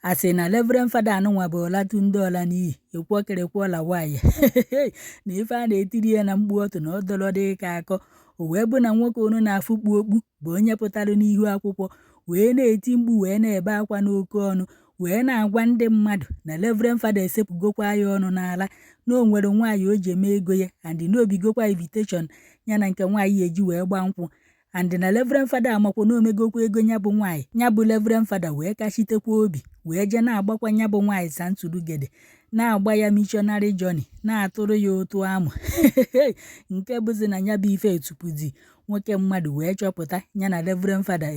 asị na Reverend Fada anụnwa bụ Olatunde Olaniyi ekwuokerekwuola nwaanyị na ife a na-etiri ya na mgbu ọtụ na ọ dọrọ dị ka akọ o wee bụ na nwoke onu na-afụkpu okpu bụ onye pụtara n'ihu akwụkwọ wee na-eti mgbu wee na-ebe akwa n'oke ọnụ wee na-agwa ndị mmadụ na Reverend Fada esepụgokwa ya ọnụ n'ala na o nwere nwaanyị o ji eme ego ya and na obigokwa invitation ya na nke nwaanyị eji wee gba nkwụ and na Reverend Fada amakwa na omegokwa ego nya bụ nwaanyị nya bụ Reverend Fada wee kachitekwa obi wee je na-agbakwa nya bụ nwaanyị Santulugede na-agba ya missionary journey na-atụrụ ya otu amụ nke bụzi na nya bụ ife etupuzi nwoke mmadụ wee chọpụta ya na Reverend Fada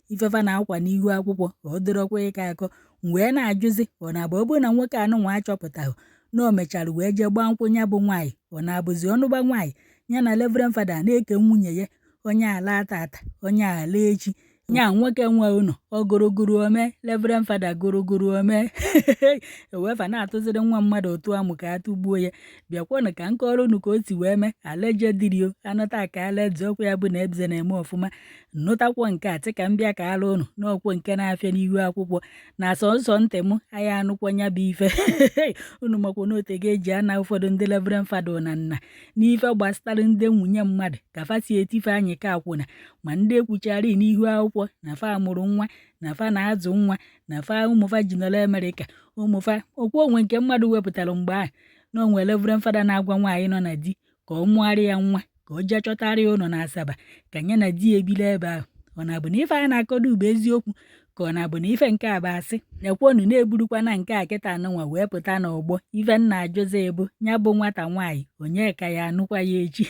ifefa na-akwa n'ihu akwụkwọ ka ọ dịrọkwa ịka akọ wee na-ajụzi ọ na-abụ ọ bụrụ na nwoke anụnwa achọpụtaghị na o mechara wee jee gbaa nkwụ nya bụ nwaanyị ọ na-abụzi ọnụgba nwaanyị ya na Reverend Fada na-eke nwunye ya onye ala tata onye ala echi nya nwoke nwe ụnọ ọ gorogoro ome Reverend Fada gorogoro ome ewefa na-atụziri nwa mmadụ otu amụ ka atụgbuo ya bịakwanụ ka nkọrọ unu ka o si wee mee alejedirio anụta ka alaeze ọkwa ya bụ na ebze na-eme ọfụma nnụtakwọ nke a ka m bịa ka alụ ụnụ n'ọkwọ nke na-afịa n'ihu akwụkwọ na sọnsọ ntị m anyị anụkwa nya bụ ife unu makwa n'ote ga-eji ana ụfọdụ ndị Reverend Fada na nna n'ife gbasara ndị nwunye mmadụ ka fa si etife anyị ka akwụna ma ndị ekwuchara n'ihu akwụkwọ na fa amụrụ nwa na fa na-azụ nwa na fa ụmụfa ji nọrọ Amerịka ụmụfa okwu onwe nke mmadụ wepụtara mgbe ahụ na onwe Reverend Fada na-agwa nwaanyị nọ na di ka ọ mụgharị ya nwa ka ọ jee chọtara ya ụlọ na Asaba ka nye na di ebili ebe ahụ ọ na-abụ na ife a na-akọdo ube eziokwu ka ọ na-abụ na ife nke a bụ asị ekwonu na-eburukwa na nke a kịta anụnwa wee pụta n'ọgbọ ife nna ajụzi ebu ya bụ nwata nwaanyị onye ka ya anụkwa ya echi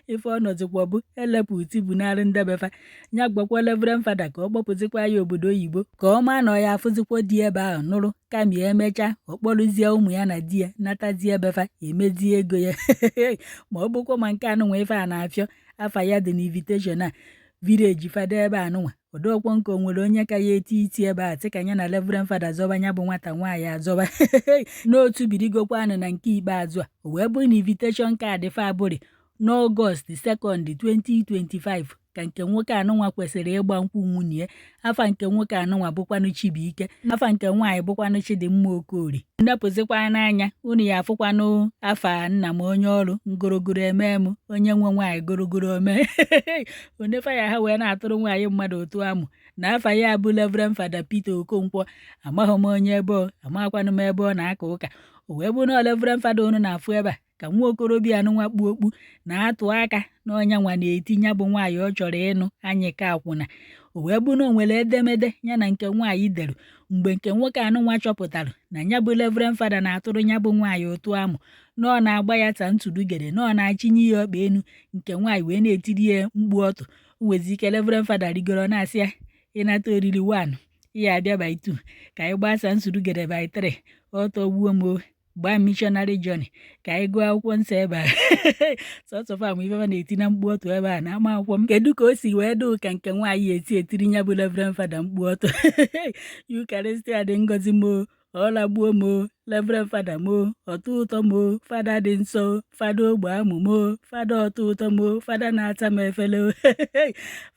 ife ọnọdụkwa bụ elepụ uti bụ narị ndebefa ya gbakwa Reverend Fada ka ọ kpọpụzikwa ya obodo oyibo ka ọ maa na ọ ya afụzikwa di ebe ahụ nụrụ kama ya emechaa ọ kpọrụzie ụmụ ya na di ya natazie ebefa emezie ego ya ma ọ bụkwa ma nke anụnwa ife a na-afịọ afa ya dị n'invitation a vileji Fada ebe anụnwa ọdọkwọ nke o nwere onye ka ya eti ebe a sị ka ya na Reverend Fada zọba ya bụ nwata nwaanyị azọba n'otu birigokwa anụ na nke ikpeazụ a o wee bụrụ na invitation kaadị fa abụrị n'Ọgọst 2nd 2025 ka nke nwoke anụnwa kwesịrị ịgba nkwụ nwunye ya afa nke nwoke anụnwa bụkwanụ Chibuike afa nke nwaanyị bụkwanụ Chidimma Okori ndepụzikwa n'anya unu ya afụkwanụ afa nna m onye ọrụ ngorogoro eme m onye nwe nwaanyị gorogoro ome onefa ya ha wee na-atụrụ nwaanyị mmadụ otu amụ na afa ya bụ Reverend Fada Peter Okonkwo amaghị m onye ebe ọ amakwanụ m ebe ọ na-aka ụka o wee bụ na Reverend Fada unu na-afụ ebe a ka nwa okorobịa anụnwa kpu okpu na-atụ aka na ọnya nwa na-etinye bụ nwaanyị ọ chọrọ ịnụ anyị ka akwụna o wee bụ na o nwere edemede ya na nke nwaanyị dere mgbe nke nwoke anụnwa chọpụtara na ya bụ Reverend Fada na-atụrụ ya bụ nwaanyị otu amụ na ọ na-agba ya Santulugede na ọ na-achịnye ya ọkpa enu nke nwaanyị wee na-etiri ya mkpu ọtụ nwezi ike Reverend Fada rigoro na-asị ya ịnata oriri 1 ya abịa by 2 ka anyị gbaa Santulugede by 3 ọtọ gbuo m gbaa missionary journey ka anyị gụọ akwụkwọ nsọ ebe a sọsọfa ma ife na-eti na mkpu ọtụ ebe a na-ama akwụkwọ m kedu ka o si wee dị ka nke nwaanyị etiri nya bụ Reverend Fada mkpu ọtụ Yukaristia dị ngọzi mo ọla gbuo mo Reverend Fada mo ọtọ ụtọ mo Fada dị nsọ Fada ogbe amụ mo Fada ọtọ ụtọ mo Fada na-ata m efele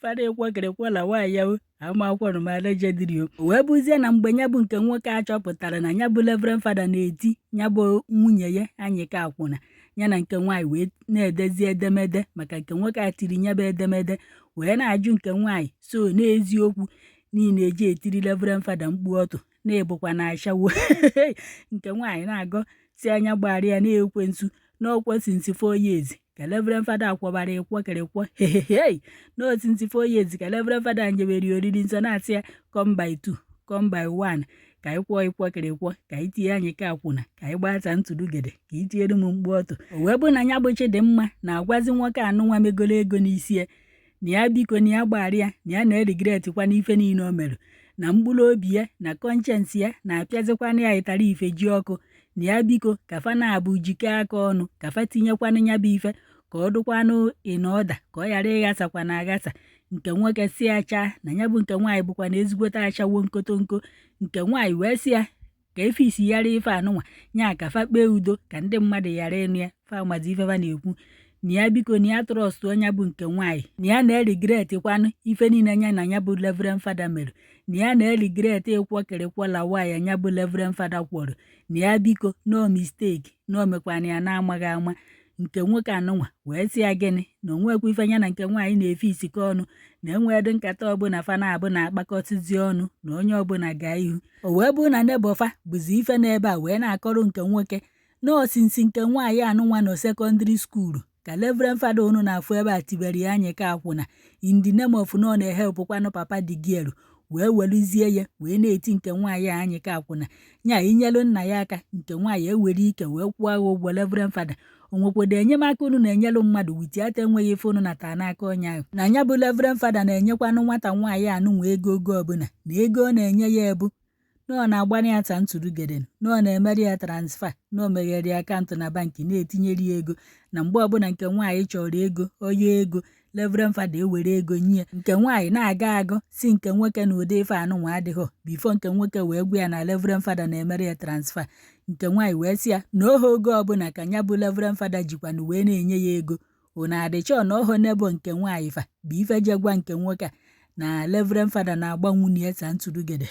Fada ekwekerekwala nwaanyị ya ama akwụkwọ na alejedirio wee bụzie na mgbe nya bụ nke nwoke a chọpụtara na nya bụ Reverend Fada na-eti nya bụ nwunye ya anyị ka akwụna ya na nke nwaanyị wee na-edezi edemede maka nke nwoke a tiri nya bụ edemede wee na-ajụ nke nwaanyị so n'eziokwu niile eji etiri Reverend Fada mkpu ọtụ na-ebukwa na ashawo nke nwaanyị na-agọ si anya gbara na-ekwensu n'ọkwesị nsi 4 years ka Reverend Fada akwọbara ekwekerekwe n'otu nsi 4 years ka Reverend Fada njebere oriri nsọ na-asị ya come by 2 come by 1 ka anyị kwụọ ikwekerekwe ka anyị tinye anyị ka akwụna ka anyị gbaa Santulugede ka ị tinyere m mkpu ọtụ o wee bụ na ya bụ Chidimma na-agwazi nwoke anụnwa megolo ego n'isi ya na ya biko na ya gbara ya na ya na-erigretikwa n'ife niile o mere na mkpụrụ obi ya na kọnshensị ya na-apịazikwana ya ịtara ife ji ọkụ na ya biko ka fa na-abụ jikọ aka ọnụ ka fa tinyekwanụ ya bụ ife ka ọ dụkwanụ ịnọda ka ọ ghara ịghasakwa na aghasa nke nwoke si acha na ya bụ nke nwaanyị bụkwa na ezigbote achawo nkotonko nke nwaanyị wee si ya ka efe isi yara ife anụnwa nya ka fa kpee udo ka ndị mmadụ ghara ịnụ ya fa mazi ife fa na-ekwu na ya biko na ya trọst onye bụ nke nwaanyị, na ya na-erigret kwanụ ife niile nya na ya bụ Reverend Fada mere, na ya na-erigret ịkwọkịrịkwọla nwaanyị ya bụ Reverend Fada kwọrọ, na ya biko no mistake na o mekwana ya na-amaghị ama. Nke nwoke anụnwa wee sị ya gịnị na onwekwa ife nya na nke nwaanyị na-efe isike ọnụ, na enweedị nkata ọbụla fa na-abụ na-akpakọtụzi ọnụ na onye ọbụla gaa ihu. O wee bụ na nebọfa bụzi ife n'ebe a wee na-akọrọ nke nwoke na osinsi nke nwaanyị anụnwa nọ sekọndịrị skuulu ka Reverend Fada unu na-afụ ebe a tibere ya anyị ka akwụna in the name of na ọ na-ehepụkwanụ papa dị gielu, wee weluzie ya wee na-eti nke nwaanyị anyị ka akwụna nya inyelu nna ya aka, nke nwaanyị ewere ike wee kwụọ agha ụgwọ. Reverend Fada onwekwodo enyemaka unu na-enyelu mmadụ witiata enweghị ife unu nata n'aka onye ahụ. Na nya bụ Reverend Fada na-enyekwanụ nwata nwaanyị anụnwa ego oge ọbụla, na ego ọ na-enye ya ebu na ọ na-agbanye ya tantụrụgede, na ọ na-emere ya transfa, na o meghere ya akaụntụ na bankị na-etinyere ya ego, na mgbe ọbụla nke nwaanyị chọrọ ego onye ego Reverend Fada ewere ego nye nke nwaanyị na-aga agụ si nke nwoke na ụdị ife anụnwa adịghọ bifo nke nwoke wee gwa ya na Reverend Fada na-emere ya transfa. Nke nwaanyị wee sị ya na ohe oge ọbụla ka nya bụ Reverend Fada jikwana wee na-enye ya ego. Unu adịchọ na ọhọ nebo nke nwaanyị fa bụ ife je gwa nke nwoke a na Reverend Fada na-agba nwunye ya tantụrụgede.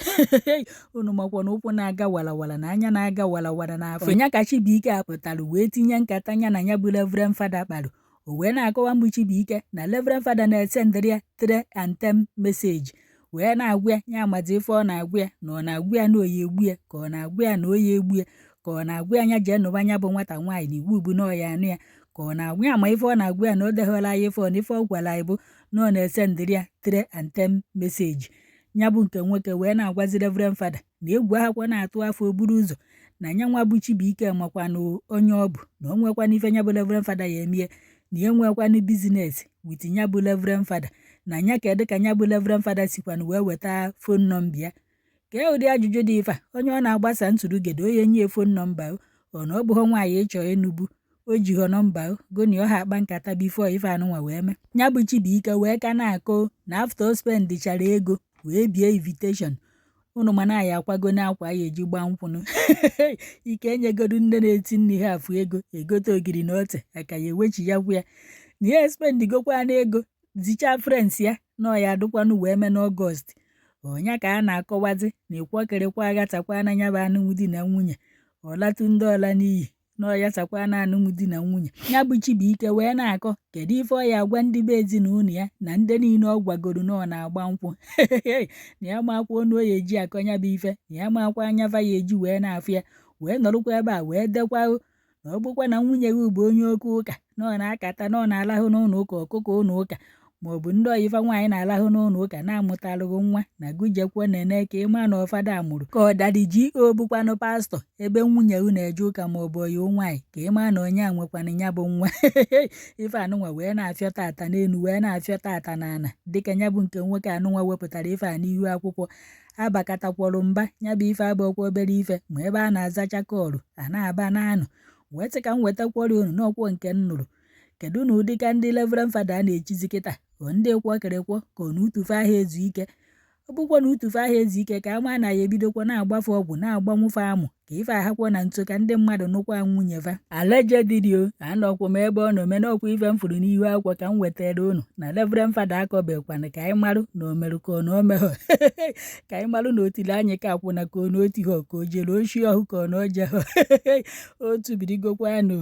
Unu makwa na ụkwụ na-aga walawala na anya na-aga walawala na afọ nya ka Chibuike apụtara wee tinye nkata nya na nya bụ Reverend Fada kparụ. O wee na-akọwa mbụ Chibuike na Reverend Fada na-esendịrị ya 3 and 10 meseji wee na-agwa ya nya amazi ife ọ na-agwa ya, na ọ na-agwa ya na oyi egbu ya ka ọ na-agwa ya na oyi egbu ya, ka ọ na-agwa ya nya jee nụba nya bụ nwata nwaanyị na iwu bụ na ọ ya anụ ya, ka ọ na-agwa ya ma ife ọ na-agwa ya na o deghọla ya ife ọ na ife ọ gwara ya bụ na ọ na-esendịrị ya 3 and 10 meseji. Nya bụ nke nwoke wee na-agwazi Reverend Fada na egwu ahakwa na-atụ afọ o buru ụzọ na nya nwa bụ Chibuike makwa na onye ọ bụ na o nwekwana ife nya bụ Reverend Fada ya emie, na ya nwekwanụ bizines wit nya bụ Reverend Fada, na nya kedu ka nya bụ Reverend Fada sikwanụ wee weta fon nọmba ya. Kee ụdị ajụjụ dị ife a onye ọ na-agbasa ntụrụgede onye nye fon nọmba ọ na ọ bụghọ nwaanyị ịchọ enubu o jighọ nọmba goni ọha akpa nkata bifo ife anụnwa wee mee. Nya bụ Chibuike wee ka na-akọ na afta o spendichara ego wee bie invitation unu mana ya akwago na akwa ya eji gba nkwụnụ ike enyegodu ndị na-eti nne ha afụ ego egote ogiri na ote aka ya ewechi ya gwu ya na ya spendigokwa na ego zicha frens ya na ọ ya adụkwanụ wee mee n'Ọgọst. Onya ka a na-akọwazi na ịkwọkịrịkwa agatakwa na nya bụ anụnwụ di na nwunye ọlatụ ndị ọla n'iyi na ọya sakwa na anụnwụ di na nwunye. Nya bụ Chibuike wee na-akọ kedu ife ọ ya agwa ndị be ezinụlọ ya na ndị niile ọ gwagoro na ọ na-agba nkwụ na ya makwa onu ya eji akọ nya bụ ife, na ya makwa anya va ya eji wee na-afụ ya, wee nọrụkwa ebe a wee dekwa na ọ bụkwa na nwunye gị bụ onye oke ụka na ọ na-akata na ọ na-alahụ n'ụlọ ụka ọkụkọ ụlọ ụka maọbụ ndị ọyifa nwaanyị na-alahụ n'ụlọ ụka na-amụtalụghị nwa na gụjekwa nene ka ịma na Fada amụrụ ka ọ dadi ji o bụkwanụ pastọ ebe nwunye gị na-eje ụka maọbụ oyi nwaanyị ka ịma na onye a nwekwana nya bụ nwa. Ife anụnwa wee na-afịọta ata n'elu wee na-afịọta ata n'ala dịka nya bụ nke nwoke anụnwa wepụtara ife a n'ihu akwụkwọ abakatakwọrọ mba nya bụ ife abụọkwa obere ife ma ebe a na-azacha kọọlụ a na-aba n'anụ wee sị ka m wetakwọrọ unu n'ọkwọ nke m nụrụ. Kedu na ụdị ka ndị Reverend Fada a na-echizi kịta ọ ndị kwọkịrịkwọ ka ọ na utufe ahụ ezu ike? Ọ bụkwa na utufe ahụ ezu ike ka ama na ya ebidokwa na-agbafe ọgwụ na-agbanwufe amụ ka ife ahakwọ na nso ka ndị mmadụ nụkwa nwunye fa. Allegedly anọkwa m ebe ọ na omenọkwa ife m fụrụ n'ihu akwụkwọ ka m wetara unu na Reverend Fada akọbekwana ka anyị marụ na o merụ ka ọ na o meghọ ka anyị marụ na otili anyị ka akwụna ka ọ na otighọ ka o jere oshi ọhụ ka ọ na o jeghọ otu birigokwanụ.